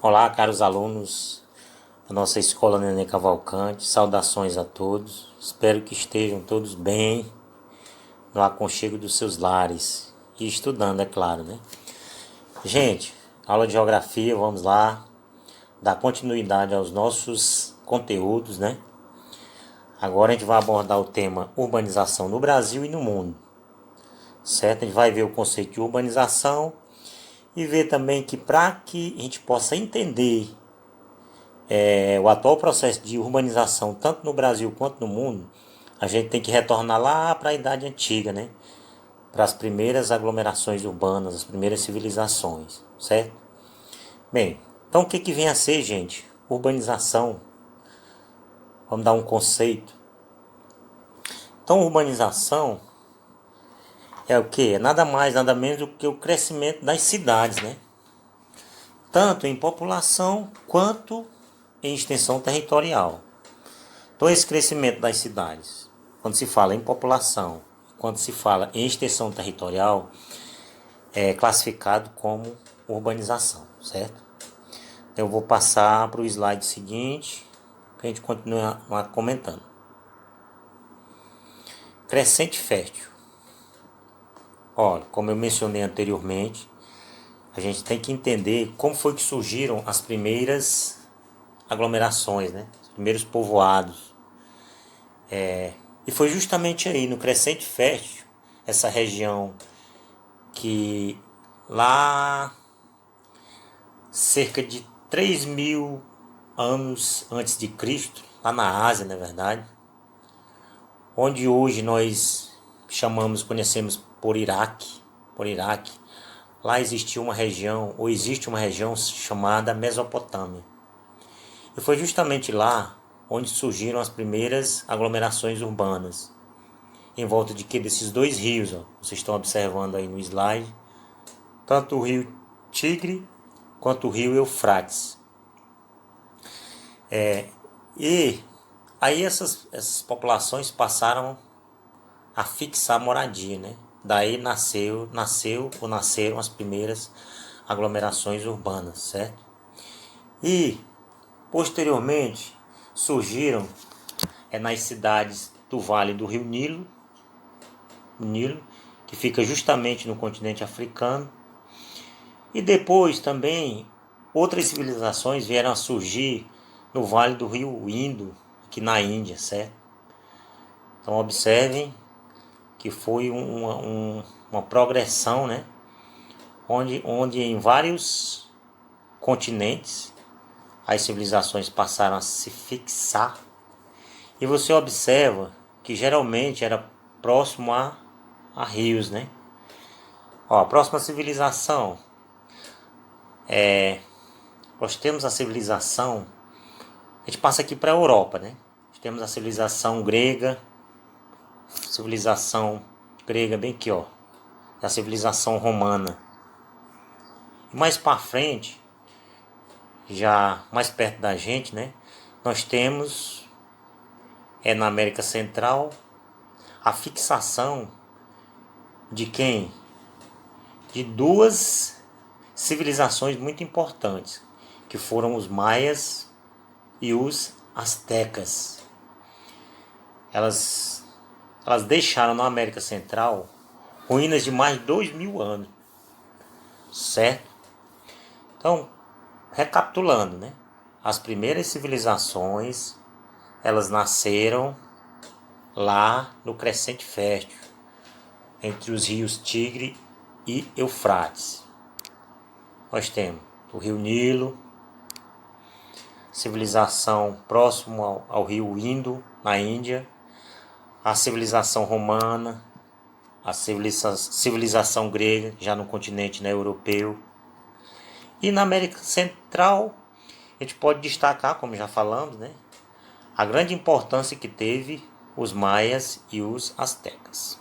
Olá, caros alunos da nossa escola Nenê Cavalcante, saudações a todos. Espero que estejam todos bem no aconchego dos seus lares e estudando, é claro, né? Gente, aula de geografia, vamos lá, dar continuidade aos nossos conteúdos, né? Agora a gente vai abordar o tema urbanização no Brasil e no mundo, certo? A gente vai ver o conceito de urbanização e ver também que para que a gente possa entender o atual processo de urbanização, tanto no Brasil quanto no mundo, a gente tem que retornar lá para a Idade Antiga, né? Para as primeiras aglomerações urbanas, as primeiras civilizações, certo? Bem, então o que que vem a ser, gente? Urbanização. Vamos dar um conceito. Então, urbanização é o quê? É nada mais, nada menos do que o crescimento das cidades, né? Tanto em população quanto em extensão territorial. Então, esse crescimento das cidades, quando se fala em população, quando se fala em extensão territorial, é classificado como urbanização, certo? Então, eu vou passar para o slide seguinte, para a gente continuar comentando. Crescente fértil. Olha, como eu mencionei anteriormente, a gente tem que entender como foi que surgiram as primeiras aglomerações, né? Os primeiros povoados. E foi justamente aí, no Crescente Fértil, essa região que lá cerca de 3.000 anos antes de Cristo, lá na Ásia, na verdade, onde hoje nós conhecemos por Iraque, lá existia uma região, ou existe uma região chamada Mesopotâmia. E foi justamente lá onde surgiram as primeiras aglomerações urbanas, em volta de que desses dois rios, ó, vocês estão observando aí no slide, tanto o rio Tigre quanto o rio Eufrates. E aí essas populações passaram a fixar moradia, né? Daí nasceram as primeiras aglomerações urbanas, certo? E posteriormente surgiram nas cidades do Vale do Rio Nilo, que fica justamente no continente africano. E depois também outras civilizações vieram a surgir no Vale do Rio Indo, aqui na Índia, certo? Então observem que foi uma progressão, né? Onde em vários continentes as civilizações passaram a se fixar. E você observa que geralmente era próximo a rios, né? Ó, a próxima civilização nós temos a civilização, a gente passa aqui para a Europa, né? Nós temos a civilização grega bem aqui, ó, a civilização romana. E mais para frente, já mais perto da gente, né? Nós temos na América Central a fixação de quem? De duas civilizações muito importantes, que foram os maias e os astecas. Elas deixaram na América Central ruínas de mais de 2.000 anos, certo? Então, recapitulando, né? As primeiras civilizações, elas nasceram lá no Crescente Fértil, entre os rios Tigre e Eufrates. Nós temos o rio Nilo, civilização próximo ao rio Indo, na Índia, a civilização romana, a civilização grega, já no continente, né, europeu. E na América Central, a gente pode destacar, como já falamos, né, a grande importância que teve os maias e os astecas.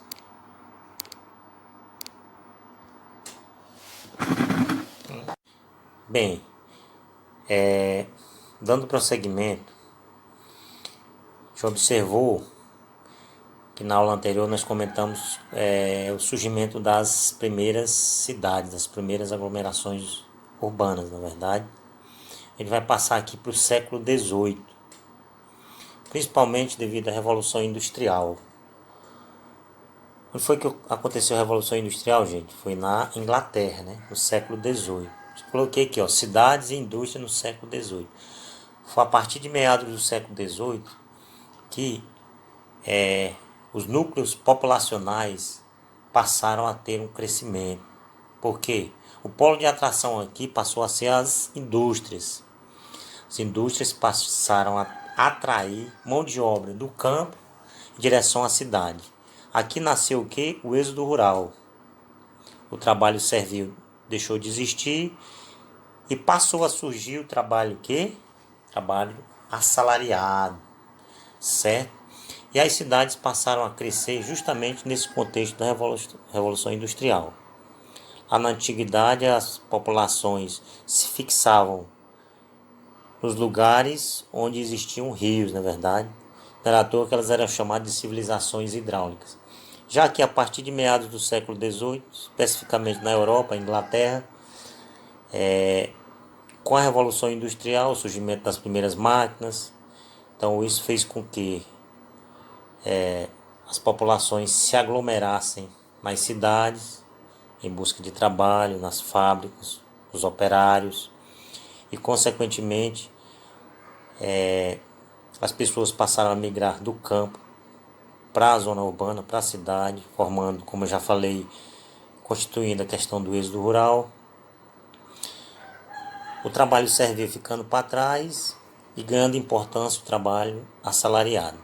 Bem, dando prosseguimento, a gente observou que na aula anterior nós comentamos o surgimento das primeiras cidades, das primeiras aglomerações urbanas, na verdade. a gente vai passar aqui para o século XVIII, principalmente devido à Revolução Industrial. Onde foi que aconteceu a Revolução Industrial, gente? Foi na Inglaterra, né? No século XVIII. Coloquei aqui, ó, cidades e indústria no século XVIII. Foi a partir de meados do século XVIII que os núcleos populacionais passaram a ter um crescimento. Por quê? O polo de atração aqui passou a ser as indústrias. As indústrias passaram a atrair mão de obra do campo em direção à cidade. Aqui nasceu o quê? O êxodo rural. O trabalho servil deixou de existir e passou a surgir o trabalho quê? Trabalho assalariado, certo? E as cidades passaram a crescer justamente nesse contexto da Revolução Industrial. Lá na antiguidade, as populações se fixavam nos lugares onde existiam rios, na verdade. Não era à toa que elas eram chamadas de civilizações hidráulicas. Já que a partir de meados do século XVIII, especificamente na Europa, Inglaterra, com a Revolução Industrial, o surgimento das primeiras máquinas, então isso fez com que as populações se aglomerassem nas cidades, em busca de trabalho, nas fábricas, os operários, e consequentemente as pessoas passaram a migrar do campo para a zona urbana, para a cidade, formando, como eu já falei, constituindo a questão do êxodo rural. O trabalho servil ficando para trás e ganhando importância o trabalho assalariado.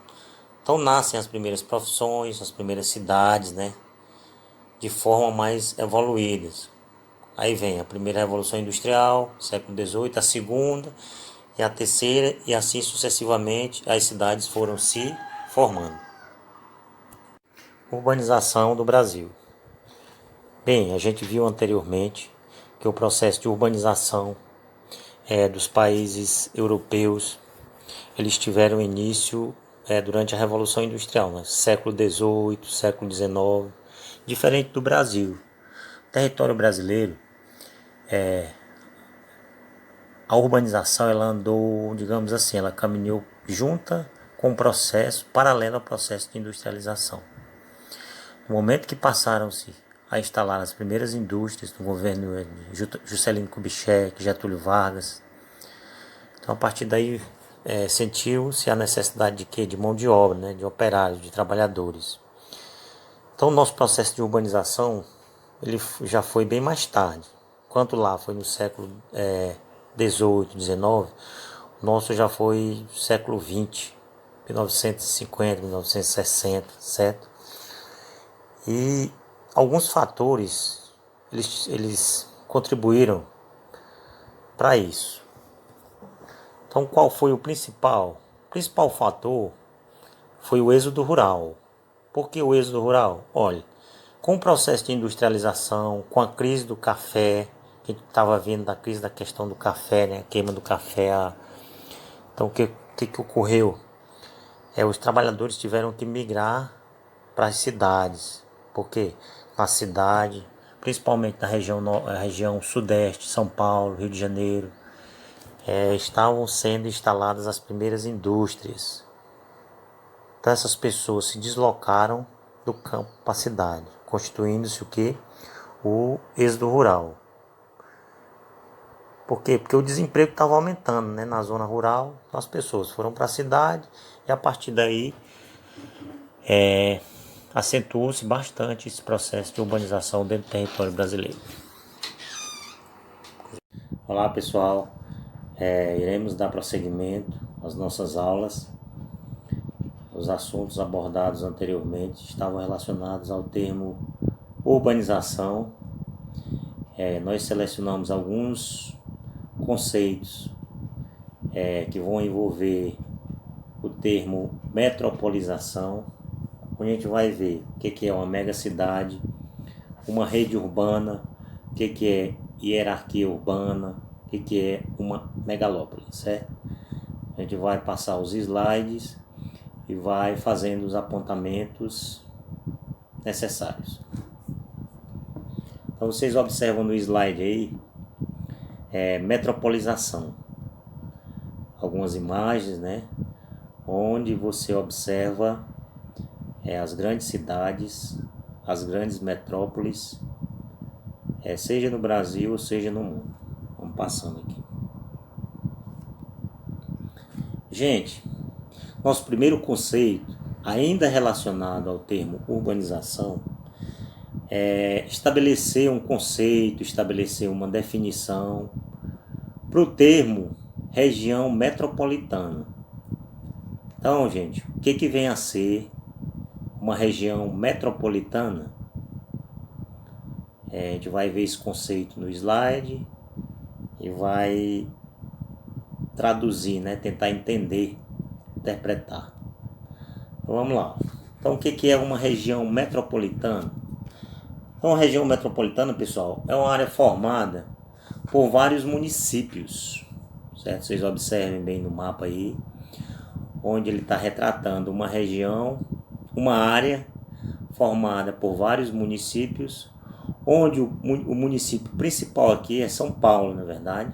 Então nascem as primeiras profissões, as primeiras cidades, né, de forma mais evoluídas. Aí vem a primeira Revolução Industrial, século XVIII, a segunda e a terceira, e assim sucessivamente as cidades foram se formando. Urbanização do Brasil. Bem, a gente viu anteriormente que o processo de urbanização dos países europeus, eles tiveram início durante a Revolução Industrial, né? Século XVIII, século XIX, diferente do Brasil. O território brasileiro, a urbanização ela andou, digamos assim, ela caminhou junta com o processo, paralelo ao processo de industrialização. No momento que passaram-se a instalar as primeiras indústrias no governo de Juscelino Kubitschek, Getúlio Vargas, então a partir daí sentiu-se a necessidade de quê? De mão de obra, né? De operários, de trabalhadores. Então o nosso processo de urbanização ele já foi bem mais tarde. Enquanto lá foi no século XVIII, XIX, o nosso já foi século XX, 1950, 1960, certo? E alguns fatores eles contribuíram para isso. Então qual foi o principal? O principal fator foi o êxodo rural. Por que o êxodo rural? Olha, com o processo de industrialização, com a crise do café, que a gente estava vendo da crise da questão do café, né, a queima do café. Então o que ocorreu? Os trabalhadores tiveram que migrar para as cidades. Por quê? Na cidade, principalmente na região sudeste, São Paulo, Rio de Janeiro, estavam sendo instaladas as primeiras indústrias. Então essas pessoas se deslocaram do campo para a cidade, constituindo-se o quê? O êxodo rural. Por quê? Porque o desemprego estava aumentando, né, na zona rural, então as pessoas foram para a cidade e a partir daí acentuou-se bastante esse processo de urbanização dentro do território brasileiro. Olá pessoal, iremos dar prosseguimento às nossas aulas. Os assuntos abordados anteriormente estavam relacionados ao termo urbanização. Nós selecionamos alguns conceitos que vão envolver o termo metropolização, onde a gente vai ver o que é uma megacidade, uma rede urbana, o que é hierarquia urbana, o que é uma megalópole, certo? A gente vai passar os slides e vai fazendo os apontamentos necessários. Então vocês observam no slide aí, metropolização. algumas imagens, né? Onde você observa as grandes cidades, as grandes metrópoles, seja no Brasil ou seja no mundo. Vamos passando aqui. Gente, nosso primeiro conceito, ainda relacionado ao termo urbanização, é estabelecer um conceito, estabelecer uma definição para o termo região metropolitana. Então, gente, o que vem a ser uma região metropolitana? A gente vai ver esse conceito no slide e vai traduzir, né? Tentar entender, interpretar. Então, vamos lá. Então, o que é uma região metropolitana? Então, a região metropolitana, pessoal, é uma área formada por vários municípios, certo? Vocês observem bem no mapa aí, onde ele está retratando uma região, uma área formada por vários municípios, onde o município principal aqui é São Paulo, na verdade.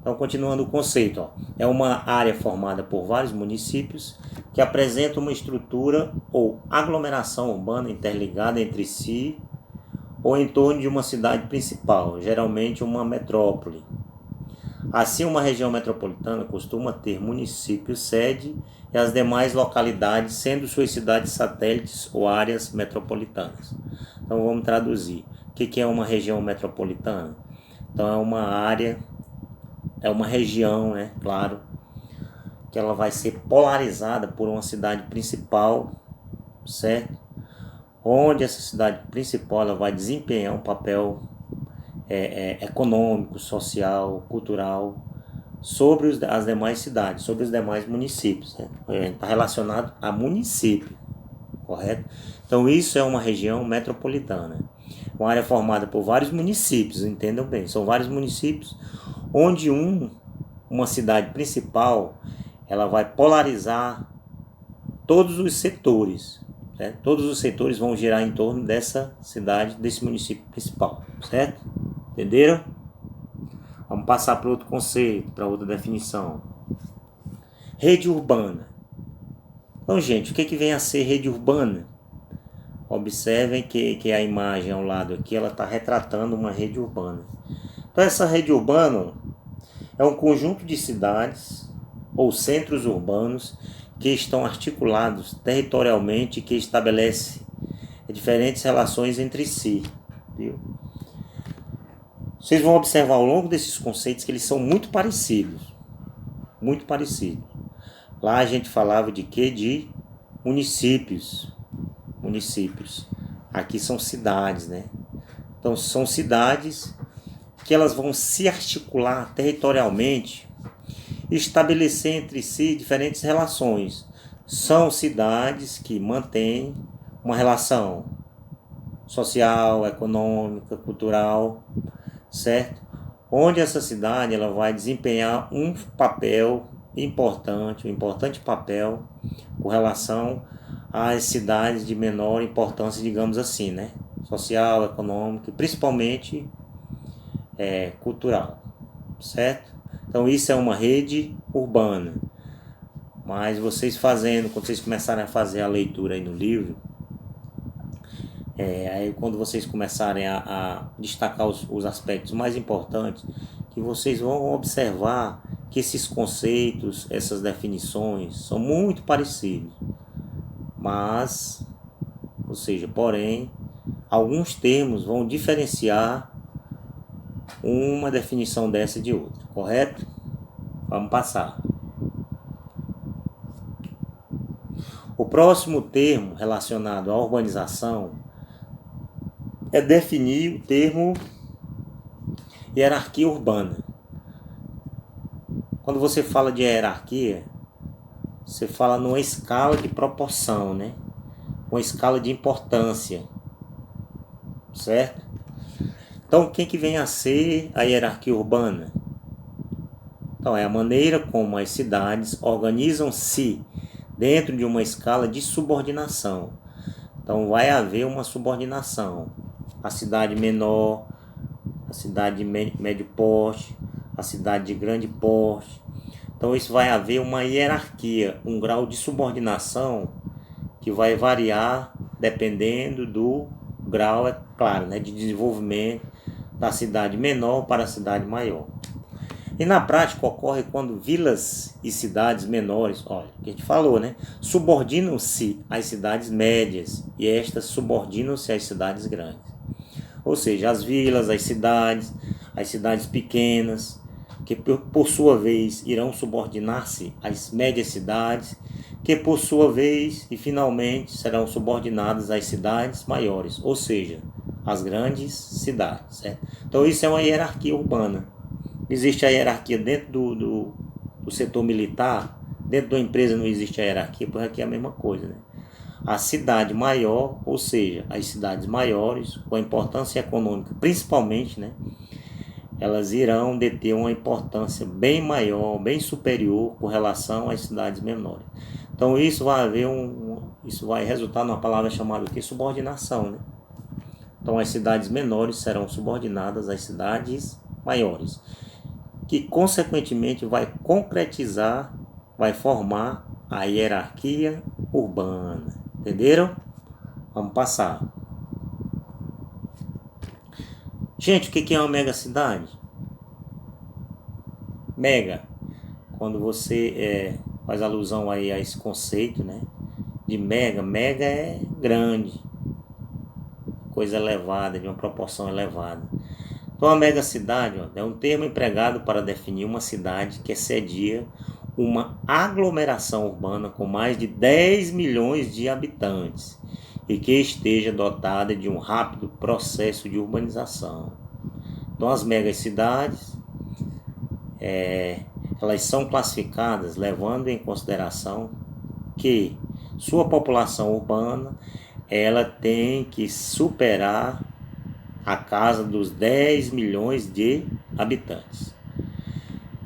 Então, continuando o conceito, é uma área formada por vários municípios que apresenta uma estrutura ou aglomeração urbana interligada entre si ou em torno de uma cidade principal, geralmente uma metrópole. Assim, uma região metropolitana costuma ter município-sede e as demais localidades sendo suas cidades satélites ou áreas metropolitanas. Então, vamos traduzir. O que é uma região metropolitana? Então, é uma área, é uma região, né? Claro, que ela vai ser polarizada por uma cidade principal, certo? Onde essa cidade principal ela vai desempenhar um papel econômico, social, cultural sobre as demais cidades, sobre os demais municípios. Né? Está relacionado a município, correto? Então isso é uma região metropolitana, uma área formada por vários municípios, entendam bem, são vários municípios onde uma cidade principal ela vai polarizar todos os setores. Certo? Todos os setores vão girar em torno dessa cidade, desse município principal, certo? Entenderam? Vamos passar para outro conceito, para outra definição. Rede urbana. Então, gente, o que vem a ser rede urbana? Observem que a imagem ao lado aqui, ela está retratando uma rede urbana. Então, essa rede urbana é um conjunto de cidades ou centros urbanos que estão articulados territorialmente e que estabelece diferentes relações entre si. Viu? Vocês vão observar ao longo desses conceitos que eles são muito parecidos. Muito parecidos. Lá a gente falava de quê? De municípios. Municípios. Aqui são cidades, né? Então são cidades que elas vão se articular territorialmente e estabelecer entre si diferentes relações. São cidades que mantêm uma relação social, econômica, cultural, certo? Onde essa cidade ela vai desempenhar um papel importante, um importante papel com relação às cidades de menor importância, digamos assim, né? Social, econômica, principalmente cultural, certo? Então isso é uma rede urbana. Mas vocês quando vocês começarem a fazer a leitura aí no livro, aí quando vocês começarem a destacar os aspectos mais importantes, que vocês vão observar que esses conceitos, essas definições são muito parecidos. Mas, ou seja, porém, alguns termos vão diferenciar uma definição dessa de outra, correto? Vamos passar. O próximo termo relacionado à urbanização é definir o termo hierarquia urbana. Quando você fala de hierarquia, você fala numa escala de proporção, né? Uma escala de importância, certo? Então, quem que vem a ser a hierarquia urbana? Então, é a maneira como as cidades organizam-se dentro de uma escala de subordinação. Então, vai haver uma subordinação. A cidade menor, a cidade de médio porte, a cidade de grande porte. Então isso vai haver uma hierarquia, um grau de subordinação que vai variar dependendo do grau, é claro, né, de desenvolvimento da cidade menor para a cidade maior. E na prática ocorre quando vilas e cidades menores, olha, que a gente falou, né, subordinam-se às cidades médias e estas subordinam-se às cidades grandes. Ou seja, as vilas, as cidades pequenas, que por sua vez irão subordinar-se às médias cidades, que por sua vez e finalmente serão subordinadas às cidades maiores, ou seja, às grandes cidades. Certo? Então isso é uma hierarquia urbana. Existe a hierarquia dentro do setor militar, dentro da empresa não existe a hierarquia, porque aqui é a mesma coisa, né? A cidade maior, ou seja, as cidades maiores, com importância econômica, principalmente, né? Elas irão deter uma importância bem maior, bem superior com relação às cidades menores. Então isso vai haver isso vai resultar numa palavra chamada de subordinação, né? Então as cidades menores serão subordinadas às cidades maiores, que consequentemente vai concretizar, vai formar a hierarquia urbana. Entenderam? Vamos passar. Gente, o que é uma megacidade? Mega, quando você faz alusão aí a esse conceito, né? De mega, mega é grande, coisa elevada, de uma proporção elevada. Então a megacidade é um termo empregado para definir uma cidade que excedia uma aglomeração urbana com mais de 10 milhões de habitantes e que esteja dotada de um rápido processo de urbanização. Então as megacidades, elas são classificadas levando em consideração que sua população urbana ela tem que superar a casa dos 10 milhões de habitantes.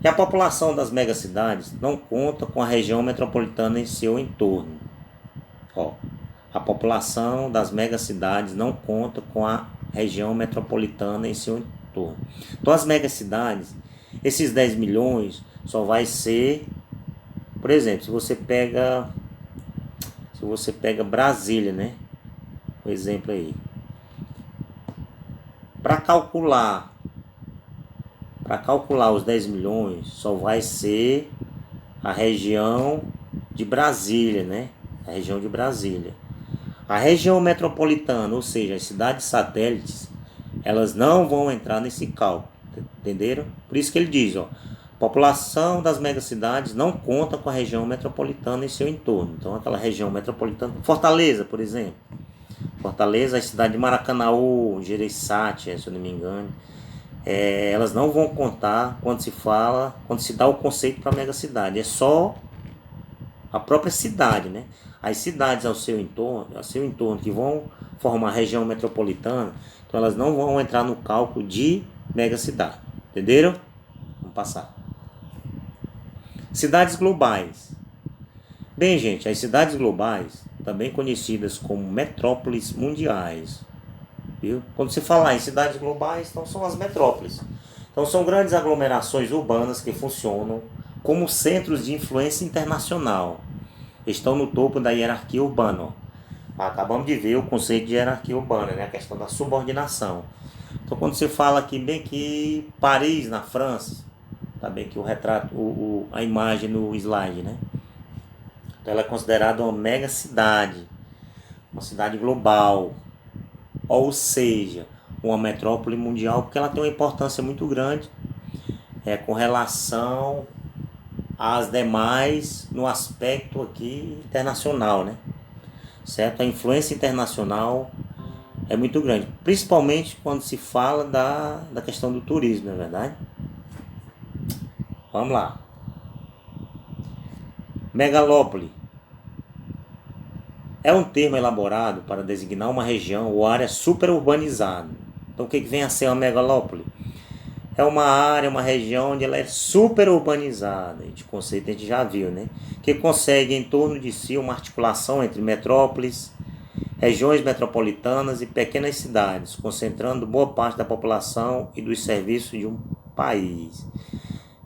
E a população das megacidades não conta com a região metropolitana em seu entorno. A população das megacidades não conta com a região metropolitana em seu entorno. Então as megacidades, esses 10 milhões só vai ser, por exemplo, se você pega Brasília, né? Um exemplo aí. Para calcular os 10 milhões, só vai ser a região de Brasília, né? A região de Brasília. A região metropolitana, ou seja, as cidades satélites, elas não vão entrar nesse cálculo, entenderam? Por isso que ele diz, a população das megacidades não conta com a região metropolitana em seu entorno. Então aquela região metropolitana, Fortaleza, por exemplo. Fortaleza, a cidade de Maracanaú, Gereissati, se eu não me engano, elas não vão contar quando se dá o conceito para megacidade. É só a própria cidade, né? As cidades ao seu entorno que vão formar a região metropolitana, então elas não vão entrar no cálculo de megacidade. Entenderam? Vamos passar. Cidades globais. Bem, gente, as cidades globais, também conhecidas como metrópoles mundiais, viu? Quando se falar em cidades globais, então são as metrópoles. Então são grandes aglomerações urbanas que funcionam como centros de influência internacional. Estão no topo da hierarquia urbana. Acabamos de ver o conceito de hierarquia urbana, né? A questão da subordinação. Então quando você fala aqui bem que Paris, na França, tá bem que o retrato, a imagem no slide, né? Então ela é considerada uma mega cidade, uma cidade global, ou seja, uma metrópole mundial, porque ela tem uma importância muito grande com relação às demais no aspecto aqui internacional, né? Certo? A influência internacional é muito grande, principalmente quando se fala da questão do turismo, não é verdade? Vamos lá. Megalópole é um termo elaborado para designar uma região ou área superurbanizada. Então o que vem a ser uma megalópole? É uma área, uma região onde ela é superurbanizada. De conceito a gente já viu, né? Que consegue em torno de si uma articulação entre metrópoles, regiões metropolitanas e pequenas cidades, concentrando boa parte da população e dos serviços de um país.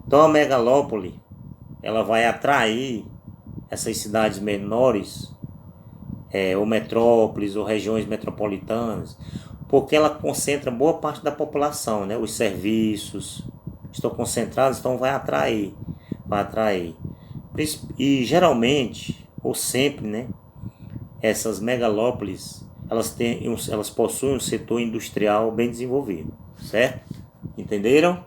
Então a megalópole ela vai atrair essas cidades menores, ou metrópoles, ou regiões metropolitanas, porque ela concentra boa parte da população, né? Os serviços estão concentrados, então vai atrair. E geralmente, ou sempre, né? Essas megalópolis, elas possuem um setor industrial bem desenvolvido, certo? Entenderam?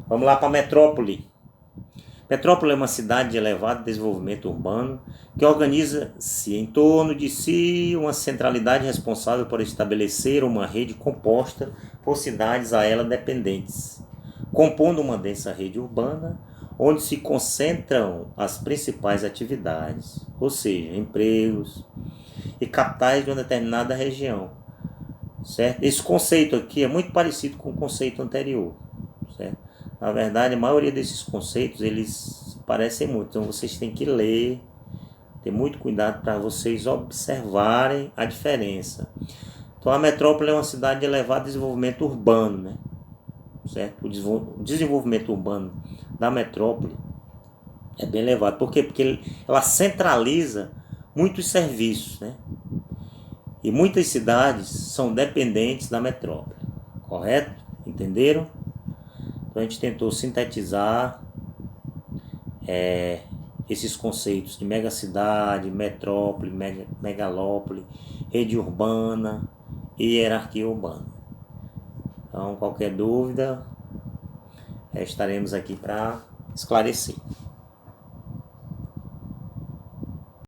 Vamos lá para a metrópole. Metrópole é uma cidade de elevado desenvolvimento urbano que organiza-se em torno de si uma centralidade responsável por estabelecer uma rede composta por cidades a ela dependentes, compondo uma densa rede urbana onde se concentram as principais atividades, ou seja, empregos e capitais de uma determinada região, certo? Esse conceito aqui é muito parecido com o conceito anterior, certo? Na verdade, a maioria desses conceitos, eles parecem muito, então vocês têm que ler, ter muito cuidado para vocês observarem a diferença. Então, a metrópole é uma cidade de elevado desenvolvimento urbano, né? Certo? O desenvolvimento urbano da metrópole é bem elevado. Por quê? Porque ela centraliza muitos serviços, né? E muitas cidades são dependentes da metrópole, correto? Entenderam? Então a gente tentou sintetizar esses conceitos de megacidade, metrópole, megalópole, rede urbana e hierarquia urbana. Então, qualquer dúvida, estaremos aqui para esclarecer.